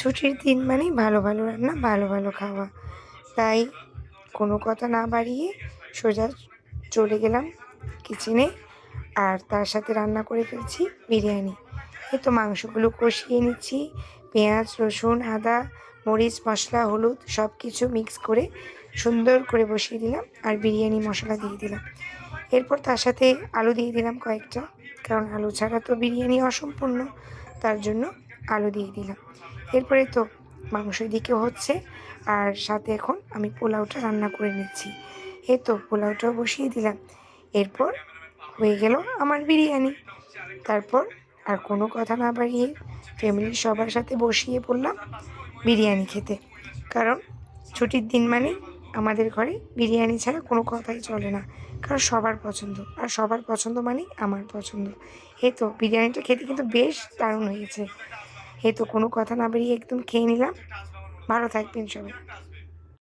ছুটির দিন মানেই ভালো ভালো রান্না, ভালো ভালো খাওয়া। তাই কোনো কথা না বাড়িয়ে সোজা চলে গেলাম কিচেনে, আর তার সাথে রান্না করে ফেলছি বিরিয়ানি। এই তো মাংসগুলো কষিয়ে নিচ্ছি, পেঁয়াজ, রসুন, আদা, মরিচ, মশলা, হলুদ সব কিছু মিক্স করে সুন্দর করে বসিয়ে দিলাম, আর বিরিয়ানি মশলা দিয়ে দিলাম। এরপর তার সাথে আলু দিয়ে দিলাম কয়েকটা, কারণ আলু ছাড়া তো বিরিয়ানি অসম্পূর্ণ, তার জন্য আলু দিয়ে দিলাম। এরপরে তো মাংস দিকে হচ্ছে, আর সাথে এখন আমি পোলাওটা রান্না করে নিচ্ছি। এই তো পোলাওটাও বসিয়ে দিলাম। এরপর হয়ে গেল আমার বিরিয়ানি। তারপর আর কোনো কথা না বাড়িয়ে ফ্যামিলির সবার সাথে বসিয়ে পড়লাম বিরিয়ানি খেতে, কারণ ছুটির দিন মানেই আমাদের ঘরে বিরিয়ানি ছাড়া কোনো কথাই চলে না, কারণ সবার পছন্দ, আর সবার পছন্দ মানেই আমার পছন্দ। এই তো বিরিয়ানিটা খেতে কিন্তু বেশ দারুণ হয়েছে। এই তো কোনো কথা না বেরিয়ে একদম খেয়ে নিলাম। ভালো থাকবেন সবাই।